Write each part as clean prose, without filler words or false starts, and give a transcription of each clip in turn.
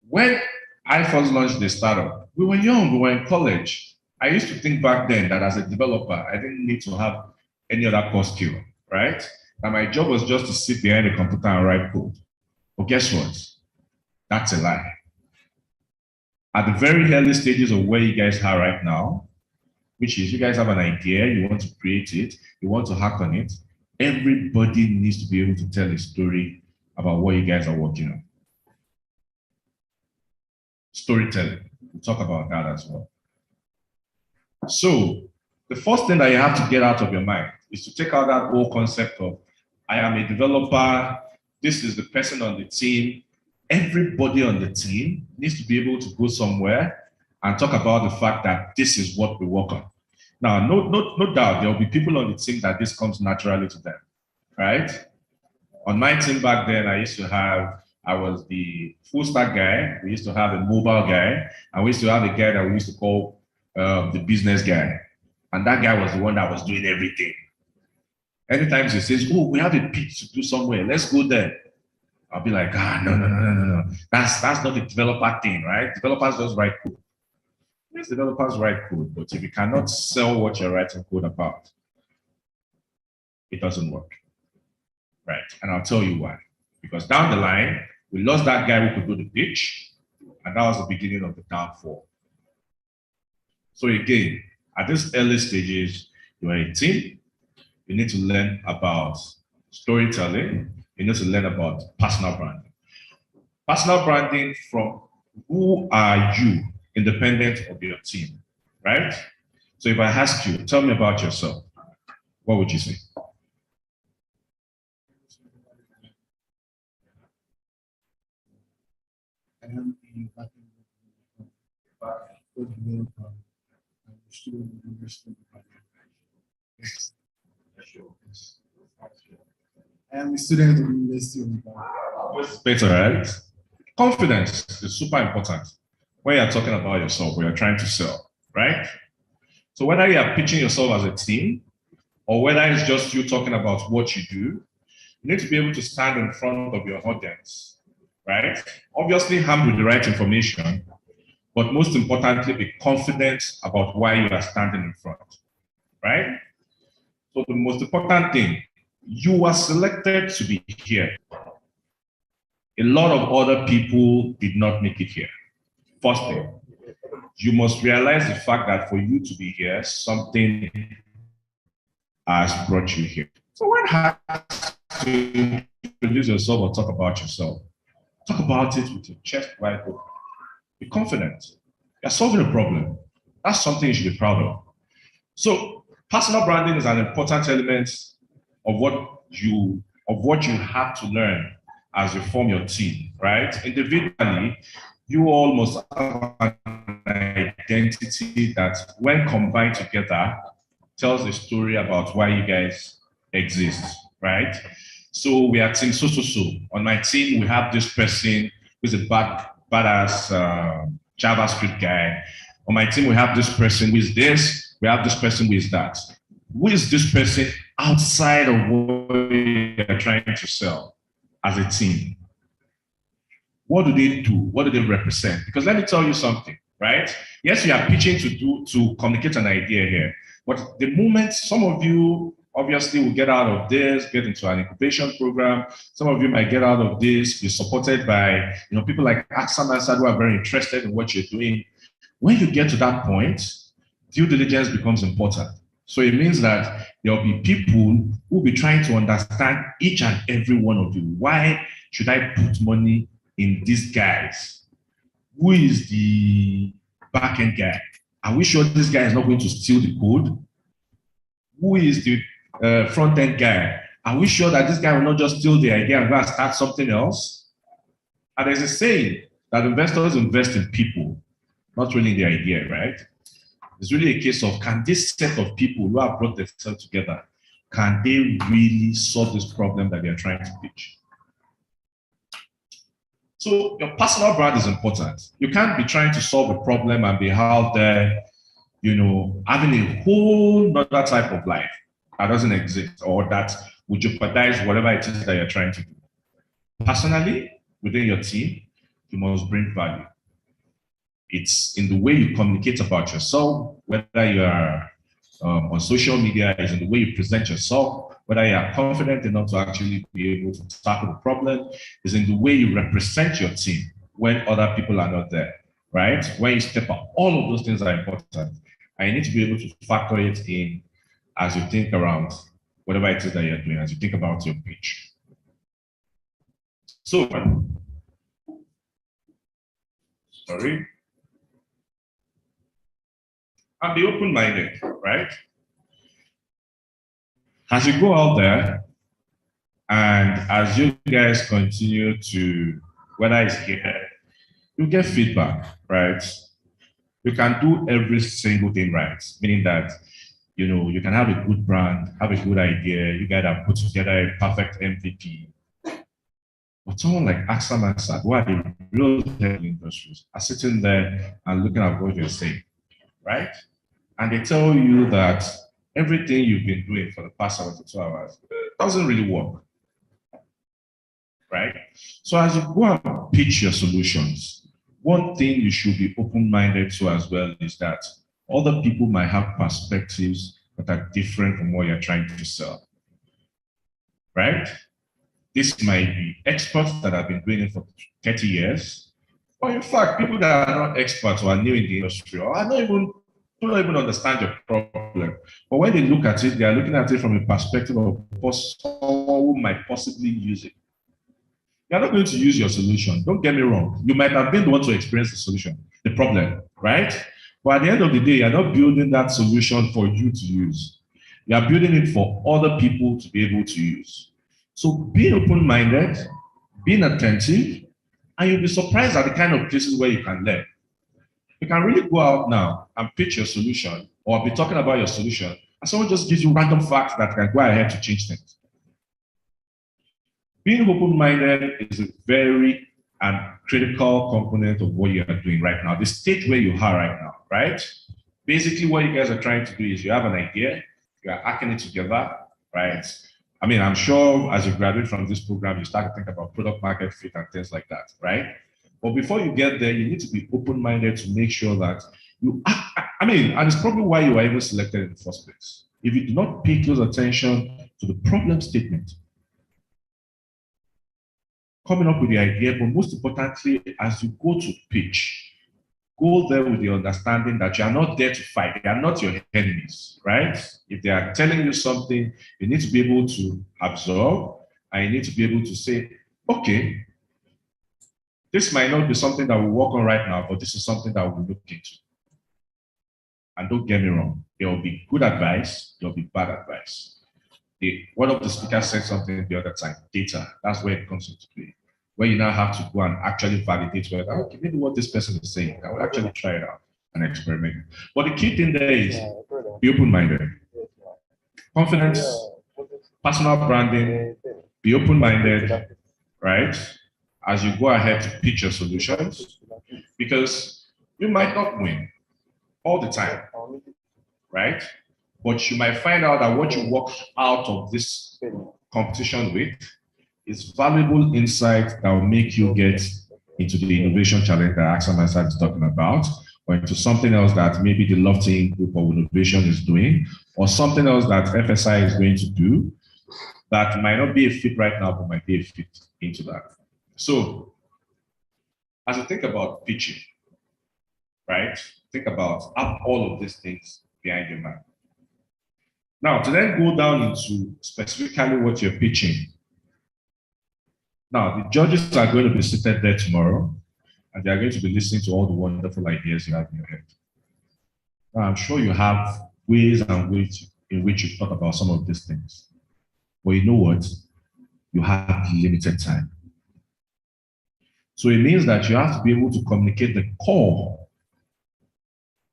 When I first launched the startup, we were young, we were in college. I used to think back then that as a developer, I didn't need to have any other core skill, right? That my job was just to sit behind a computer and write code. But guess what? That's a lie. At the very early stages of where you guys are right now, which is you guys have an idea, you want to create it, you want to hack on it, everybody needs to be able to tell a story about what you guys are working on. Storytelling, we'll talk about that as well. So the first thing that you have to get out of your mind is to take out that whole concept of, I am a developer, this is the person on the team. Everybody on the team needs to be able to go somewhere and talk about the fact that this is what we work on. Now, no doubt, there will be people on the team that this comes naturally to them, right? On my team back then, I was the full stack guy. We used to have a mobile guy, and we used to have a guy that we used to call the business guy. And that guy was the one that was doing everything. Anytime he says, oh, we have a pitch to do somewhere, let's go there. I'll be like, no. That's not the developer thing, right? Developers just write code. Yes, developers write code, but if you cannot sell what you're writing code about, it doesn't work, right? And I'll tell you why. Because down the line, we lost that guy who could do the pitch, and that was the beginning of the downfall. So again, at these early stages, you're a team. You need to learn about storytelling. You need to learn about personal branding. Personal branding from who are you, independent of your team, right? So if I ask you, tell me about yourself, what would you say? I am a developer. I'm a student at the University of Yes. I am a student at the University of Ibadan. Better, right? Confidence is super important when you're talking about yourself, when you're trying to sell, right? So whether you are pitching yourself as a team, or whether it's just you talking about what you do, you need to be able to stand in front of your audience, right? Obviously, armed with the right information, but most importantly, be confident about why you are standing in front, right? So the most important thing, you are selected to be here. A lot of other people did not make it here. First thing, you must realize the fact that for you to be here, something has brought you here. So when to introduce yourself or talk about yourself, talk about it with your chest wide open. Be confident. You're solving a problem. That's something you should be proud of. So personal branding is an important element of what you have to learn as you form your team, right? Individually, you all must have an identity that, when combined together, tells a story about why you guys exist, right? So we are team so. On my team, we have this person who's a badass JavaScript guy. On my team, we have this person who is this. We have this person who is that. Who is this person outside of what we are trying to sell as a team? What do they do? What do they represent? Because let me tell you something, right? Yes, we are pitching to communicate an idea here. But the moment some of you obviously will get out of this, get into an incubation program, some of you might get out of this, be supported by people like Axam and Sad who are very interested in what you're doing. When you get to that point, due diligence becomes important. So it means that there will be people who will be trying to understand each and every one of you. Why should I put money in these guys? Who is the backend guy? Are we sure this guy is not going to steal the code? Who is the front-end guy? Are we sure that this guy will not just steal the idea and go and start something else? And there's a saying that investors invest in people, not really the idea, right? It's really a case of, can this set of people who have brought themselves together, can they really solve this problem that they're trying to pitch? So your personal brand is important. You can't be trying to solve a problem and be out there, having a whole other type of life that doesn't exist or that would jeopardize whatever it is that you're trying to do. Personally, within your team, you must bring value. It's in the way you communicate about yourself, whether you are on social media, is in the way you present yourself, whether you are confident enough to actually be able to tackle the problem, is in the way you represent your team when other people are not there, right? When you step up, all of those things are important. And you need to be able to factor it in as you think around whatever it is that you're doing, as you think about your pitch. So, sorry. And be open-minded, right? As you go out there, and as you guys continue to, whether it's here, you get feedback, right? You can do every single thing right, meaning that, you know, you can have a good brand, have a good idea, you guys have put together a perfect MVP. But someone like Axam and Sad, who are the real industries, are sitting there and looking at what you're saying, right? And they tell you that everything you've been doing for the past 72 hours doesn't really work, right? So as you go and pitch your solutions, one thing you should be open-minded to as well is that other people might have perspectives that are different from what you're trying to sell, right? This might be experts that have been doing it for 30 years, or in fact, people that are not experts or are new in the industry, or are don't even understand your problem. But when they look at it, they are looking at it from a perspective of someone who might possibly use it. You're not going to use your solution. Don't get me wrong. You might have been the one to experience the solution, the problem, right? But at the end of the day, you're not building that solution for you to use. You are building it for other people to be able to use. So being open-minded, being attentive, and you'll be surprised at the kind of places where you can learn. You can really go out now and pitch your solution or be talking about your solution, and someone just gives you random facts that can go ahead to change things. Being open-minded is a very critical component of what you are doing right now, the state where you are right now, right? Basically, what you guys are trying to do is you have an idea, you are hacking it together, right? I mean, I'm sure as you graduate from this program, you start to think about product market fit and things like that, right? But before you get there, you need to be open-minded to make sure that and it's probably why you were even selected in the first place. If you do not pay close attention to the problem statement, coming up with the idea, but most importantly, as you go to pitch, go there with the understanding that you are not there to fight. They are not your enemies, right? If they are telling you something, you need to be able to absorb, and you need to be able to say, okay, this might not be something that we'll work on right now, but this is something that we'll look into. And don't get me wrong, there will be good advice, there will be bad advice. One of the speakers said something the other time, data, that's where it comes into play. Where you now have to go and actually validate whether, okay, maybe what this person is saying, I will actually try it out and experiment. But the key thing there is be open-minded. Confidence, personal branding, be open-minded, right? As you go ahead to pitch your solutions, because you might not win all the time, right? But you might find out that what you walk out of this competition with is valuable insight that will make you get into the innovation challenge that Axam is talking about, or into something else that maybe the Love Team Group of Innovation is doing, or something else that FSI is going to do that might not be a fit right now, but might be a fit into that. So, as you think about pitching, right? Think about all of these things behind your mind. Now, to then go down into specifically what you're pitching. Now, the judges are going to be seated there tomorrow, and they are going to be listening to all the wonderful ideas you have in your head. Now, I'm sure you have ways and ways in which you thought about some of these things. But you know what? You have limited time. So it means that you have to be able to communicate the core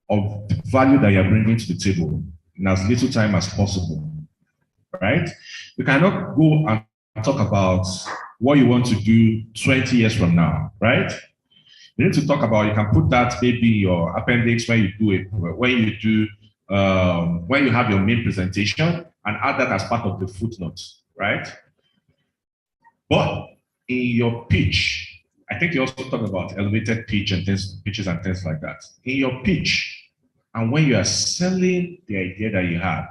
of the value that you're bringing to the table in as little time as possible, right? You cannot go and talk about what you want to do 20 years from now, right? You need to talk about, you can put that maybe your appendix when you do it, when you have your main presentation, and add that as part of the footnotes, right? But in your pitch, I think you also talk about elevated pitch and things, pitches and things like that. In your pitch, and when you are selling the idea that you have,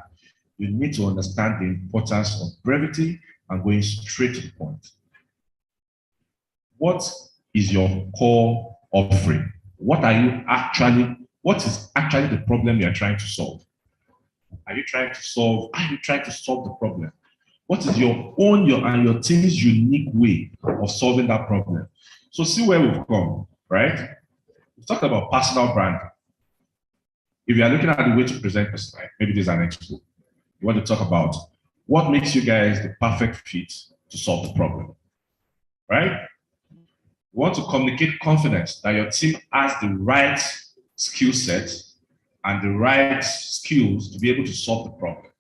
you need to understand the importance of brevity and going straight to the point. What is your core offering? What is actually the problem you're trying to solve? Are you trying to solve the problem? What is your your team's unique way of solving that problem? So see where we've come, right? We've talked about personal branding. If you are looking at the way to present FSI, maybe there's an expo. You want to talk about what makes you guys the perfect fit to solve the problem, right? You want to communicate confidence that your team has the right skill set and the right skills to be able to solve the problem.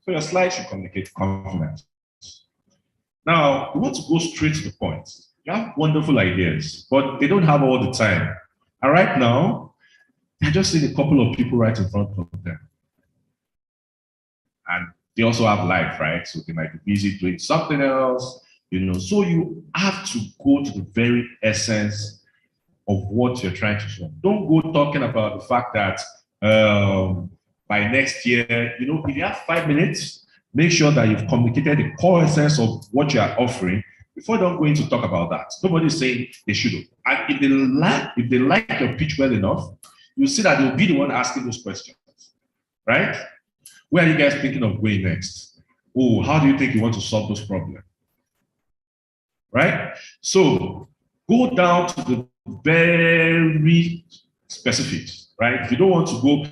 So your slides should communicate confidence. Now, you want to go straight to the point. You have wonderful ideas, but they don't have all the time. And right now, they're just seeing a couple of people right in front of them. And they also have life, right? So they might be busy doing something else, So you have to go to the very essence of what you're trying to solve. Don't go talking about the fact that by next year, if you have 5 minutes, make sure that you've communicated the core essence of what you are offering before don't go into talk about that. Nobody's saying they shouldn't. And if they like your pitch well enough, you'll see that they'll be the one asking those questions, right? Where are you guys thinking of going next? Oh, how do you think you want to solve those problems? Right? So go down to the very specifics, right? If you don't want to go,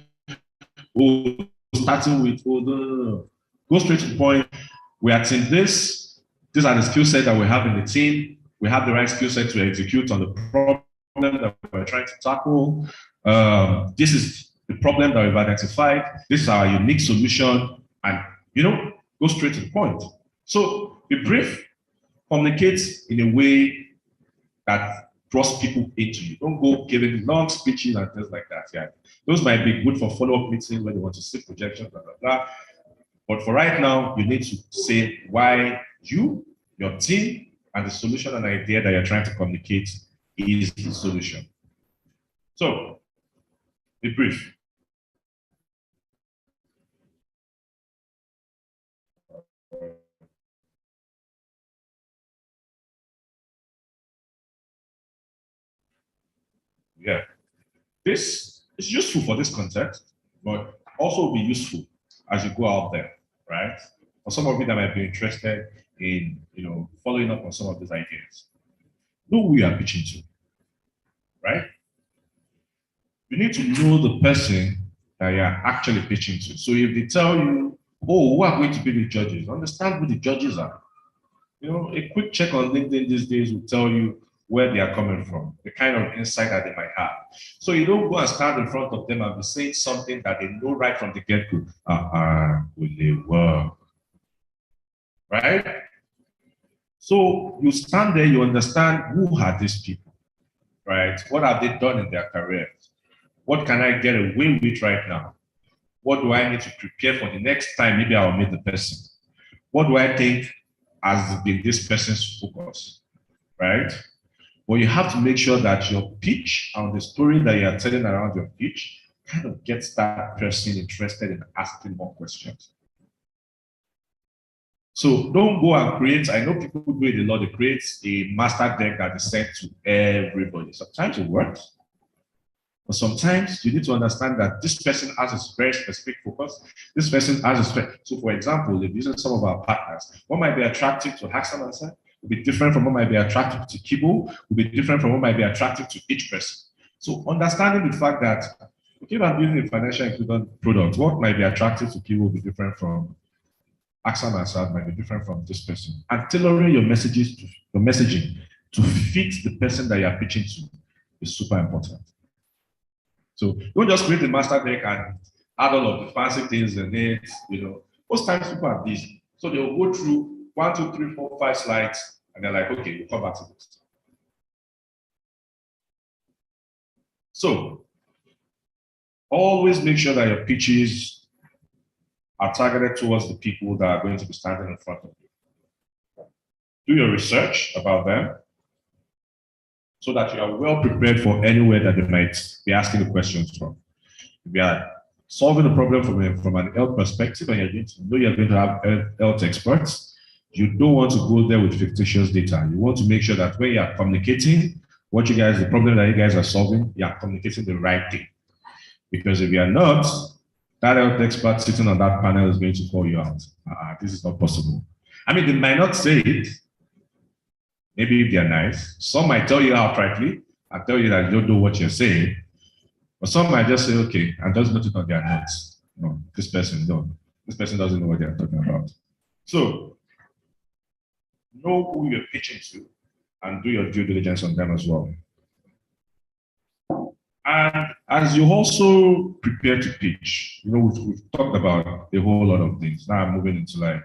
starting with, no. Go straight to the point. We are team this. These are the skill set that we have in the team. We have the right skill set to execute on the problem that we're trying to tackle. This is the problem that we've identified. This is our unique solution. And, go straight to the point. So be brief, communicate in a way that draws people into you. Don't go giving long speeches and things like that. Yeah. Those might be good for follow-up meetings when they want to see projections, blah, blah, blah. But for right now, you need to say why you, your team, and the solution and idea that you're trying to communicate is the solution. So, be brief. Yeah. This is useful for this context, but also will be useful as you go out there, right? For some of you that might be interested in, following up on some of these ideas. Know who you are pitching to, right? You need to know the person that you are actually pitching to. So if they tell you, oh, who are going to be the judges, understand who the judges are. A quick check on LinkedIn these days will tell you where they are coming from, the kind of insight that they might have. So you don't go and stand in front of them and be saying something that they know right from the get-go. Will they work? Right? So you stand there, you understand who are these people, right? What have they done in their careers? What can I get away with right now? What do I need to prepare for the next time? Maybe I'll meet the person. What do I think has been this person's focus, right? But you have to make sure that your pitch and the story that you are telling around your pitch kind of gets that person interested in asking more questions. So don't go and create, I know people do it a lot, they create a master deck that is sent to everybody. Sometimes it works, but sometimes you need to understand that this person has a very specific focus. This person has a so for example, if using some of our partners, what might be attractive to Hackathon will be different from what might be attractive to Kibo, will be different from what might be attractive to each person. So understanding the fact that, okay, if I'm using a financial inclusion product, what might be attractive to Kibo will be different from Axam and Sad might be different from this person. And tailoring your messages to your messaging to fit the person that you are pitching to is super important. So don't just create a master deck and add all of the fancy things in it. Most times people are busy. So they'll go through 1, 2, 3, 4, 5 slides, and they're like, okay, we'll come back to this. So always make sure that your pitches are targeted towards the people that are going to be standing in front of you. Do your research about them. so that you are well prepared for anywhere that they might be asking the questions from. If you are solving the problem from an health perspective and you're going to know you're going to have health experts, you don't want to go there with fictitious data. You want to make sure that when you are communicating, the problem that you guys are solving, you are communicating the right thing. Because if you are not, that health expert sitting on that panel is going to call you out. This is not possible. I mean, they might not say it. Maybe if they're nice. Some might tell you outrightly and tell you that you don't know what you're saying. But some might just say, okay, and just note it on their notes. No, this person doesn't know what they're talking about. So, know who you're pitching to and do your due diligence on them as well. And as you also prepare to pitch, we've talked about a whole lot of things. Now I'm moving into like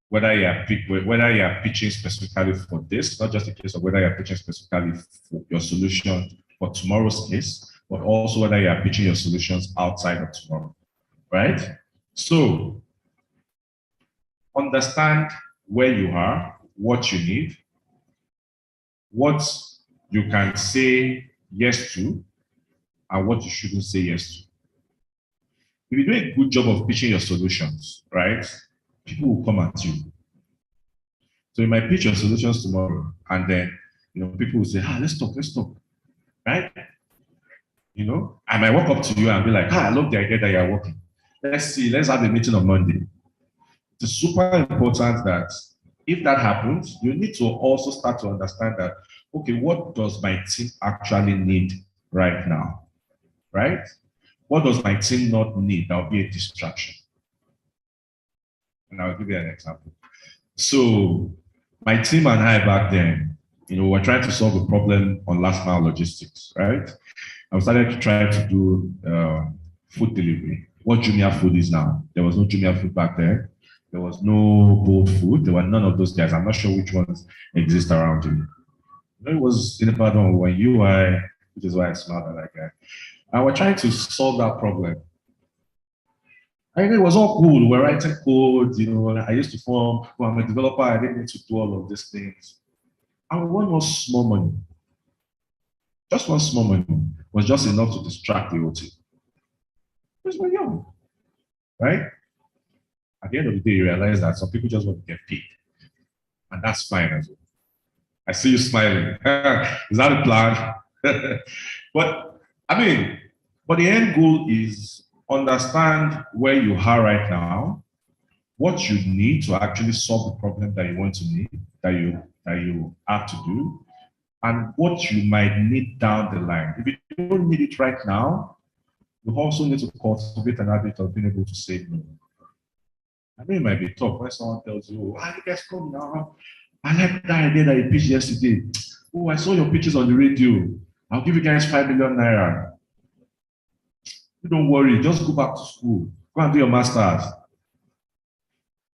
whether you are pitching specifically for this, not just a case of whether you are pitching specifically for your solution for tomorrow's case, but also whether you are pitching your solutions outside of tomorrow, right? So understand where you are, what you need, what you can say yes to, and what you shouldn't say yes to. If you do a good job of pitching your solutions, right, people will come at you. So you might pitch your solutions tomorrow, and then people will say, let's talk, right? I might walk up to you and be like, I love the idea that you're working. Let's have a meeting on Monday. It's super important that if that happens, you need to also start to understand that, okay, what does my team actually need right now? Right? What does my team not need? That will be a distraction. And I'll give you an example. So my team and I back then, we're trying to solve a problem on last mile logistics, right? I started to try to do food delivery. What Jumia food is now. There was no Jumia food back then. There was no Bolt food. There were none of those guys. I'm not sure which ones exist around you. It was in the pardon when UI, which is why I smiled at that guy. And we're trying to solve that problem. And it was all cool. We're writing code, I used to form, I'm a developer, I didn't need to do all of these things. And one more small money. Just one small money was just enough to distract the OT. Because we're young, right? At the end of the day, you realize that some people just want to get paid. And that's fine as well. I see you smiling. Is that a plan? But the end goal is understand where you are right now, what you need to actually solve the problem that you want to need, that you have to do, and what you might need down the line. If you don't need it right now, you also need to cultivate an habit of being able to say no. I know it might be tough when someone tells you, you guys come now. I like that idea that you pitched yesterday. Oh, I saw your pitches on the radio. I'll give you guys 5 million naira. Don't worry, just go back to school. Go and do your master's.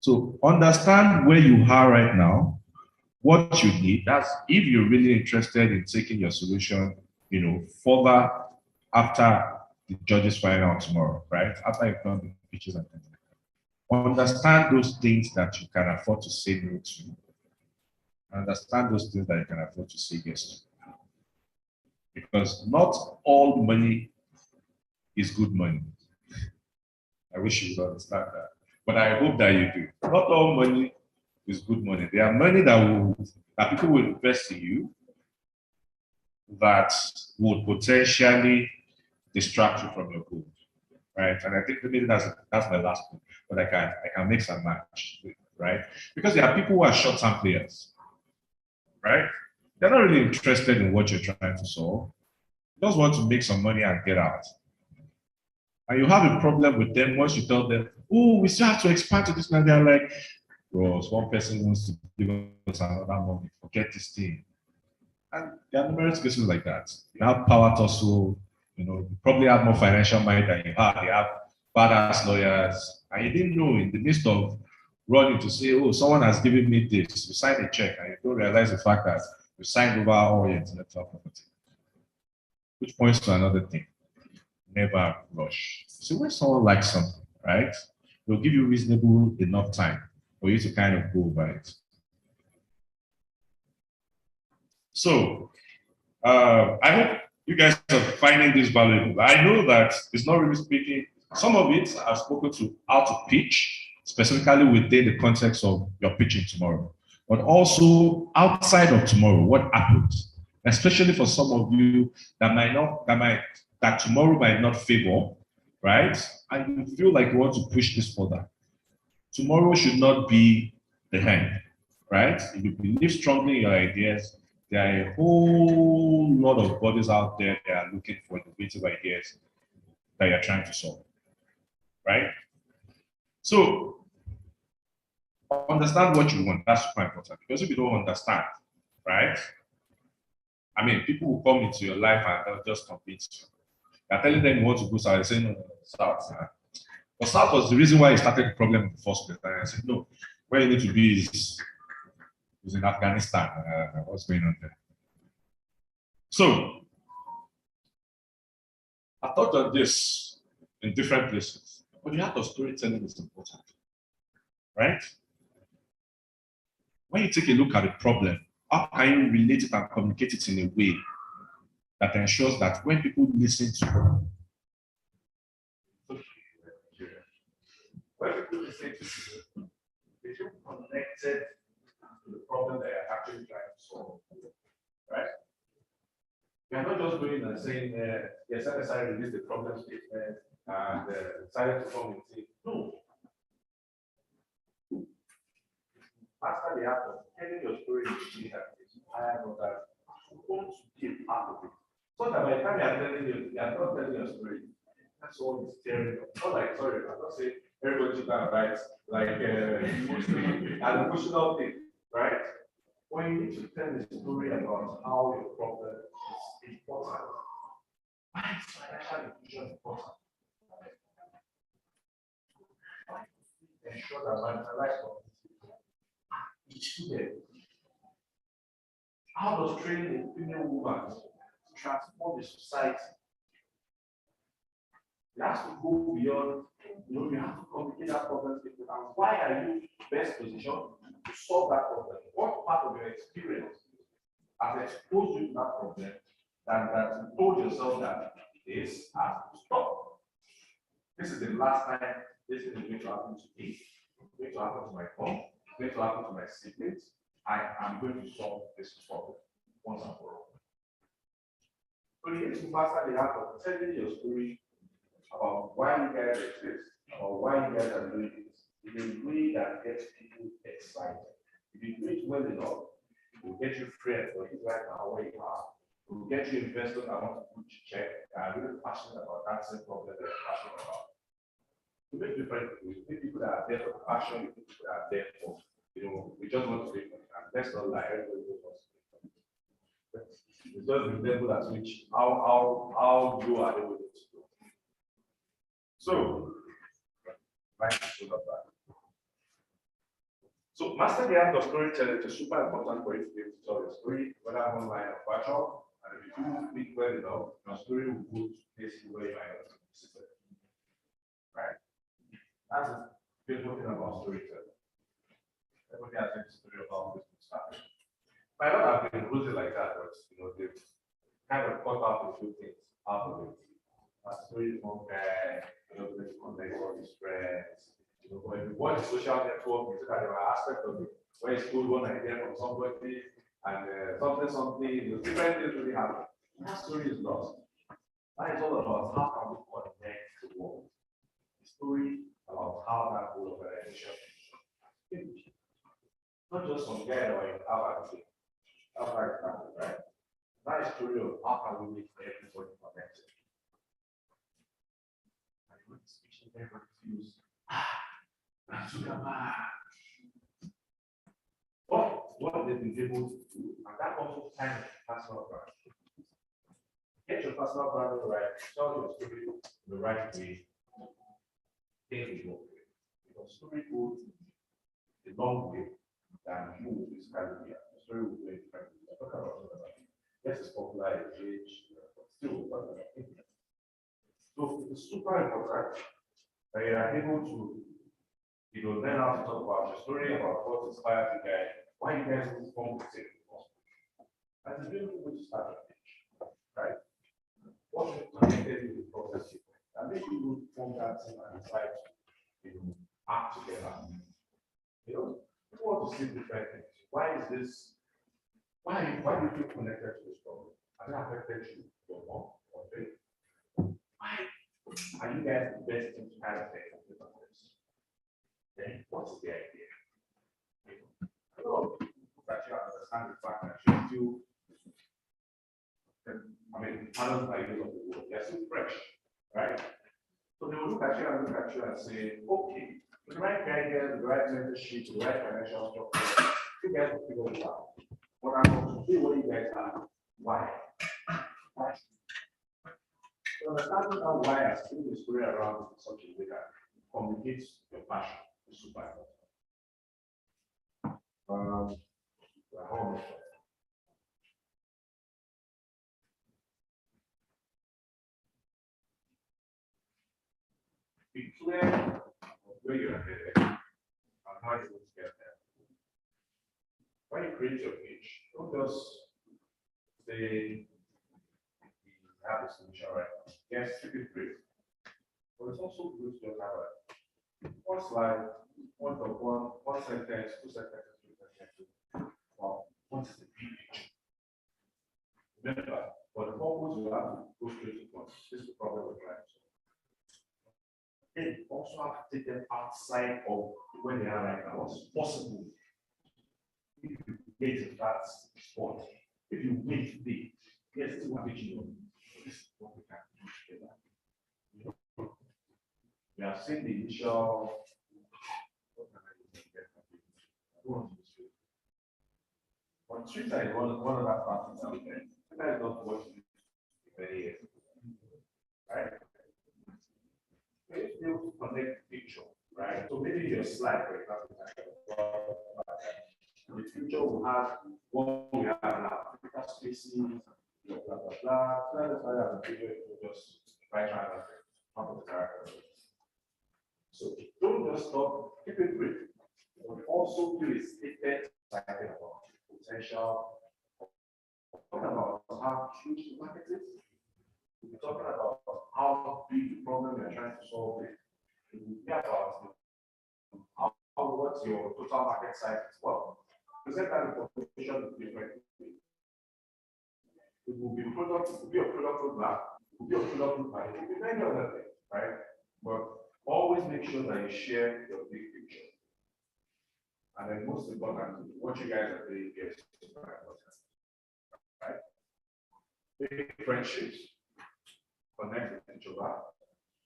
So understand where you are right now, what you need. That's if you're really interested in taking your solution, further after the judges find out tomorrow, right? After you've done the pitches and things like that. Understand those things that you can afford to say no to. Understand those things that you can afford to say yes to. Because not all money is good money. I wish you would understand that. But I hope that you do. Not all money is good money. There are money that people will invest in you that would potentially distract you from your goals. Right? And I think maybe that's my last point. But I can mix and match, right? Because there are people who are short-term players. Right? They're not really interested in what you're trying to solve. They just want to make some money and get out. And you have a problem with them once you tell them, oh, we still have to expand to this. And they're like, bros, one person wants to give us another money. Forget this thing. And there are numerous cases like that. You have power tussle, you probably have more financial money than you have. You have badass lawyers. And you didn't know in the midst of running to say, oh, someone has given me this. You sign a check and you don't realize the fact that you signed over all your intellectual property. Which points to another thing. Never rush. So when someone likes something, right, they'll give you reasonable enough time for you to kind of go over it. So I hope you guys are finding this valuable. I know that it's not really speaking. Some of it I've spoken to how to pitch, specifically within the context of your pitching tomorrow, but also outside of tomorrow, what happens, especially for some of you that might not, that tomorrow might not favor, right? And you feel like you want to push this further. Tomorrow should not be the end, right? If you believe strongly in your ideas, there are a whole lot of bodies out there that are looking for innovative ideas that you're trying to solve, right? So understand what you want. That's super important because if you don't understand, right? I mean, people will come into your life and they'll just convince you. You're telling them you want to go south, they say no, no, no, south. But south was the reason why you started the problem in the first place. And I said, no, where you need to be is in Afghanistan. What's going on there? So I thought of this in different places. But the art of storytelling is important, right? When you take a look at the problem, how can you relate it and communicate it in a way that ensures that when people listen to you, when people listen to you, they feel connected to the problem that you're actually trying to solve, right? You're not just going and saying, yes, FSI released the problem statement and decided to come and say, no. After the act of telling your story in a way that is inspired or that you want to be a part of it. So that by the time you're telling you are not telling your story, that's all is tearing up. Not like, sorry, I'm not saying everybody should write like an emotional thing, right? When you need to tell the story about how your problem is important, why is financial inclusion important? Ensure that marginalized communities each student. How does training a female woman transform the society? You have to go beyond, you have to communicate that problem to people. And why are you best positioned to solve that problem? What part of your experience has exposed you to that problem that you told yourself that this has to stop? This is the last time this is going to happen to me, it's going to happen to my mom, it's going to happen to my siblings. I am going to solve this problem once and for all. So you need to master the art of telling your story about why you guys exist, or why you guys are doing this in a way that gets people excited. If you do it well enough, it will get you friends or you right now where you are. It will get you investors that want to put you check that are really passionate about that same problem that you're passionate about. You make different people. You make people that are there for passion, you make people that are there for, we just want to make money. And let's not lie, everybody wants to make money. It's just the level at which how you are able to do. So, so master the art of storytelling is super important for you to be able to tell your story, whether online or virtual. And if you do speak well enough, your story will go to places where you might not visit. Right? That's a beautiful thing about storytelling. Everybody has a story about this started. Might not have been rooted like that, but they've kind of cut out a few things out of it. A story is one guy, there's connect all his friends. But if you watch the social network, you look at the aspect of it, where he stole one idea from somebody and something, different things really happen. That story is lost. That is all about how can we connect the world. The story about how that whole organization is. Not just some guy or in Harvard, right? That is story of how can we make everybody connected. And when speaking, everybody feels, what they've been able to do, and that also time is personal brand. Get your personal brand right, tell your story the right way, things will go. Because story goes the long way than you physically. The story will go different. Talk about yes, it's popular age, but still, so it's super important that you are able to learn how to talk about your story, about what inspired you guys, why you guys formed the same. That's a beautiful way to start. form that team and decide to, act together. People want to see different things. Why is this? Why do you feel connected to this problem? Has it affected you, your mom, or they? Why are you guys the best team to kind of think of this? Then what is the idea? A lot of people actually understand the fact that you're still, talent by use of the world, they're still fresh, right? So they will look at you and say, okay, with the right guidance, the right mentorship, the right financial structure, you guys will figure it out. But I'm going to see what you guys are. Why? Why? So understanding how why I spin the story around in such a way that communicates your passion is super important. Be clear where you're headed and how you want to get there. When you create your page, don't just say you have a solution right now. Yes, keep it brief. But it's also good to just have one slide, one sentence, 2 sentences, 3 sentences. Well, what is the big picture? Remember, for the purpose you have to go straight to the point. This is the problem with clients. They also have to take them outside of where they are right now. What's possible if you get to that spot? If you wait today, yes, still have it you. This is what we can do together. We have seen the initial. On Twitter is one of that parties out there. That is not what you very years, right? Maybe able to connect the picture, right? So maybe your slide, for example, the future will have what we have now, spaces, blah blah blah. So that's why I have a video just right now. So don't just stop, keep it brief. But also do a statement excited about potential, talking about how huge the market is. We're talking about how big the problem you're trying to solve is. It will be about what's your total market size as well. Present that information differently. It will be product, it will be a product roadmap, it will be a product roadmap, it will be many other things, right? But always make sure that you share your big picture. And then most importantly, what you guys are doing here is super important, right? Big friendships, connect with each other.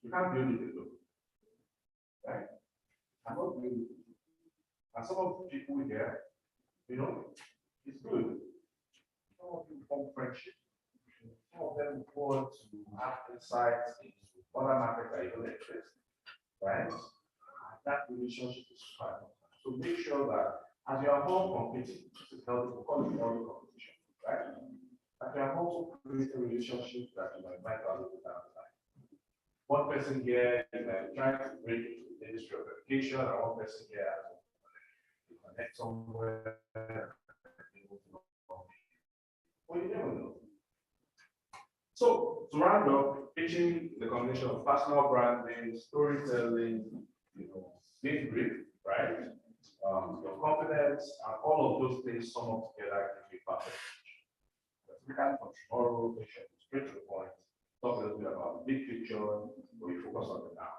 You can't build it alone, right? I'm not building it. And some of the people here, it's good. Some of you form friendship. Some of them want to have insights into other markets that you don't exist, right? And that relationship is fine. So make sure that as you are all competing, this is healthy, we call it healthy competition, right? That you are also creating relationships that you might value down the line. One person here is trying to break into the industry of education, and one person here to connect somewhere. Well, you never know. So to round up, pitching the combination of personal branding, storytelling, being brief, right? Your confidence, and all of those things sum up together to be perfect. We can for tomorrow, straight to the point, talk a little bit about the big picture, but we focus on the now.